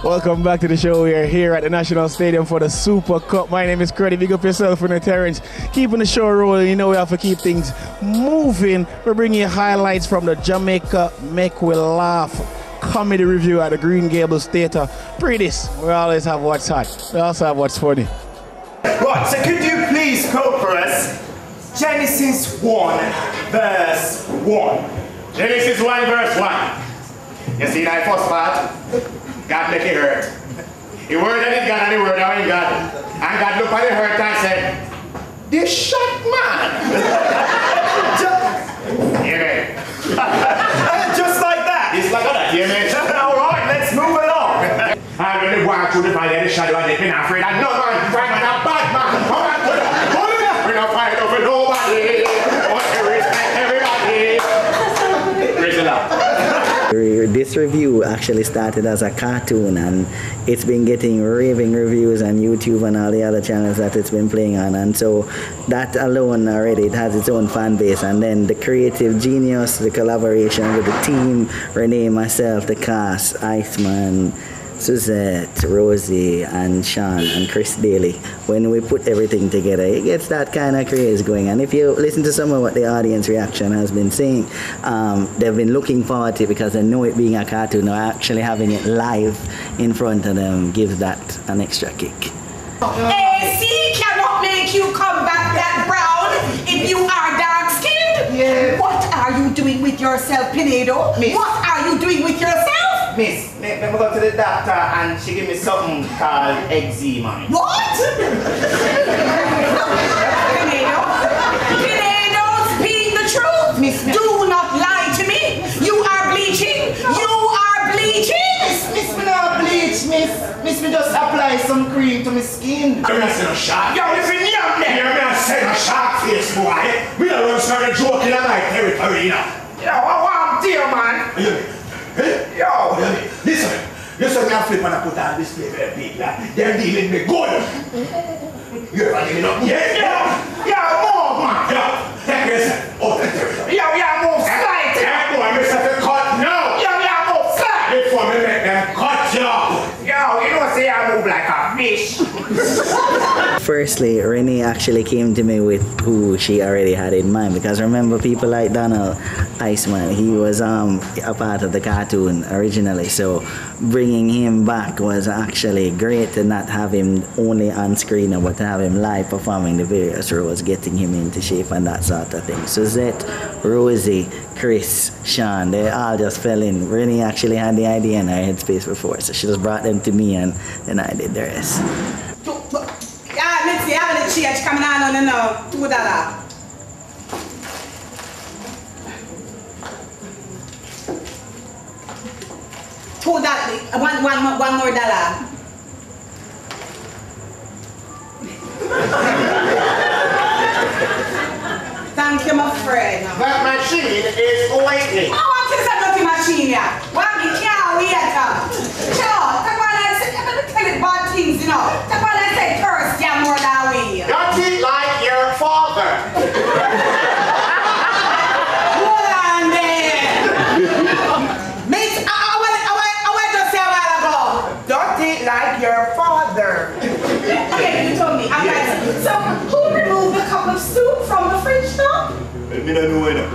Welcome back to the show. We are here at the National Stadium for the Super Cup. My name is Kruddy. Big up yourself in the Terrence. Keeping the show rolling. You know we have to keep things moving. We're bringing you highlights from the Jamaica Mek Wi Laugh comedy review at the Green Gables Theatre. Pree Dis. We always have what's hot. We also have what's funny. Right, so could you please quote for us Genesis 1 verse 1. Genesis 1 verse 1. You see that first part? God make it hurt. The word that it got and the word that it got. And God looked at the hurt and said, this shot man. Amen. Just like that. It's like that, amen. Alright, let's move along. And when they walk through the valley of the shadow and they've been afraid that no man, try man, a bad man. Come on, we're not fighting over nobody. We respect everybody. Praise the Lord. This review actually started as a cartoon and it's been getting raving reviews on YouTube and all the other channels that it's been playing on, and so that alone already it has its own fan base. And then the creative genius, the collaboration with the team, Rennae, myself, the cast, Iceman, Suzette, Rosie, and Sean, and Chris Daly. When we put everything together, it gets that kind of craze going. And if you listen to some of what the audience reaction has been saying, they've been looking forward to it because they know it being a cartoon, or actually having it live in front of them gives that an extra kick. AC cannot make you come back that brown if you are dark-skinned. Yeah. What are you doing with yourself, Pinedo? Miss. What are you doing with yourself? Miss, let me go to the doctor and she give me something called eczema. What? Pinedo? Pinedo, speak the truth. Miss, do not lie to me. You are bleaching. You are bleaching. Miss, me not bleach, miss. Miss, me just apply some cream to my skin. I'm not saying a shark. Yo, listen, young man. You're not saying a shark face, boy. We don't want to start a joke in my territory, you know. Yo, I want dear, man. Yo, listen, me I flip and I put on display for the people. They're dealing me good. You're running up. Yeah, move, man. Yo, take yourself out of the territory. Yo, move slide. Yeah, boy, me set the cut now. Yo, move slide. Before me make them cut you. Yo, you know say I move like a fish. Firstly, Rennae actually came to me with who she already had in mind, because remember people like Donald Iceman, he was a part of the cartoon originally, so bringing him back was actually great, to not have him only on screen but to have him live performing the various roles, getting him into shape and that sort of thing. Suzette, Rosie, Chris, Sean, they all just fell in. Rennae actually had the idea in her headspace before, so she just brought them to me and then I did the rest. Yeah, let's see, I have a change coming on now. $2. $2. One more dollar. Thank you, my friend. That machine is waiting. I want to say nothing machine here. Well, we can't wait. Sure, take one and say, I'm going to tell it bad things, you know. Take one and say, curse, yeah, more than we. Don't eat like your father. Hold on there. Miss, I went to say a while ago. Don't eat like your father. Okay, you told me. I'm like, so who removed the cup of soup from the fridge now? Me don't know enough.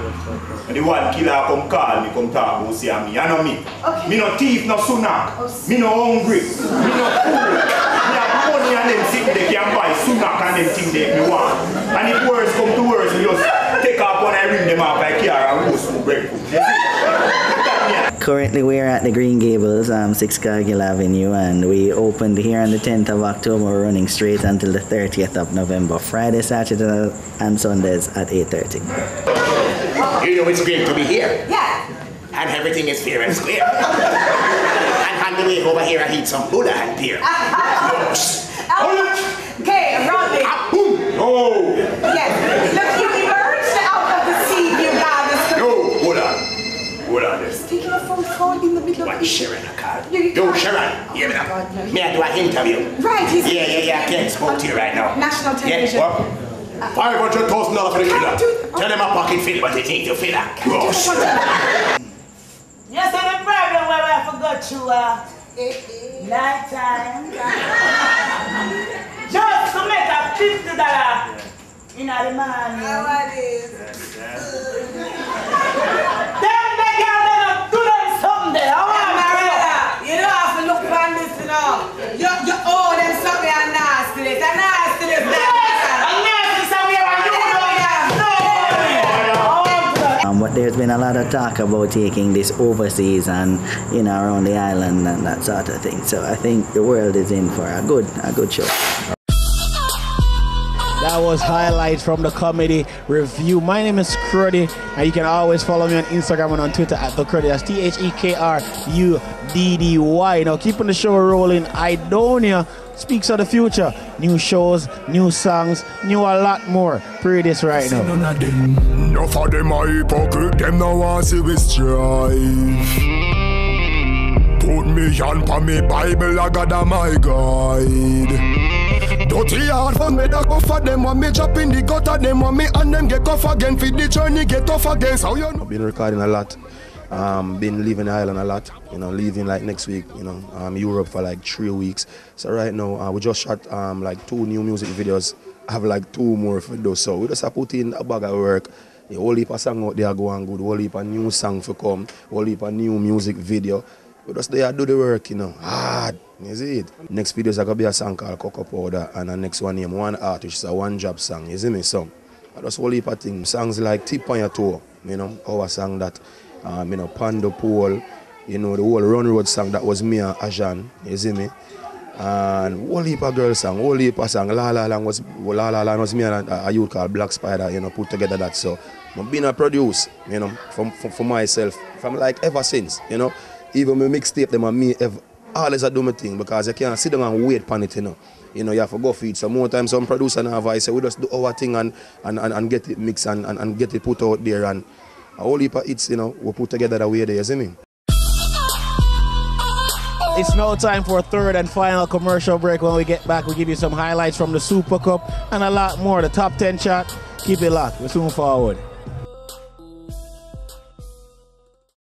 And the one killer come call me, come talk about say me. I know me. Okay. Me no thief, no sunak. Me no hungry. Me no fool. Me have money and them things they can buy sunak and them things they me want. And if words come to words, me just take up one and ring them up like here and go smoke breakfast. You see? Currently we're at the Green Gables, 6 Cargill Avenue, and we opened here on the 10th of October, running straight until the 30th of November, Friday, Saturday and Sundays at 8:30. You know it's great to be here. Yeah. And everything is fair and square. And on the way over here I eat some Buddha and beer. Okay, Rodney. Oh! Yes. Look, you emerged out of the sea, you goddess. No, hold on. Hold on this. Taking a phone call in the middle of What, the Sharon a card? You Yo, can't. Sharon, hear me now. May I do an interview? Right, he's Yeah, I can't spoke to you right now. National television. Yeah, what? $500,000 for the killer. Tell them a pocket fill, but it ain't your filler. Gross. Yes, and the problem where I forgot you Nighttime. Just to make a $50 in the morning. How it is? Then they can do them someday. You don't have to look for this, you know. You owe them something and nastiness. And nastiness. But there's been a lot of talk about taking this overseas and around the island and that sort of thing. So I think the world is in for a good show. That was highlights from the comedy review. My name is Kruddy, and you can always follow me on Instagram and on Twitter at the Kruddy. That's TheKruddy. Now keeping the show rolling, Aidonia speaks of the future. New shows, new songs, new a lot more. Pree Dis right now. None of them, enough of them are hypocrite. Them no want see we strive. Put me on for me Bible, I got a my guide. Dirty hard for me that go for them. Want me drop in the gutter, them want me and them get off again. For the journey get off again. So you know. I've been recording a lot. Been leaving the island a lot. Leaving like next week. Europe for like 3 weeks. So right now we just shot like 2 new music videos. I have like 2 more for those. So we just have put in a bag of work. A whole heap of song out there going good. A whole heap of new song for come. A whole heap of new music video. We just there do the work, hard. You see it? Next video is going to be a song called Cocoa Powder, and the next one name One Artist, a one job song. You see me? So I just whole heap of things. Songs like Tip on Your Toe, our song that Pando Pole, the whole Run Road song that was me and Ajan, you see me? And whole heap of girl song, whole heap of song. La La Land was me and a youth called Black Spider, put together that. So I've been a produce, for myself, from like ever since, Even my mixtape them and me always I do my thing because you can't sit down and wait for it, you have to go feed. So more times some producer and advice, we just do our thing and get it mixed and get it put out there, and a whole heap of hits, we put together the way there, you see me? It's now time for a third and final commercial break. When we get back, we'll give you some highlights from the Super Cup and a lot more. The top 10 chart, keep it locked. We'll soon forward.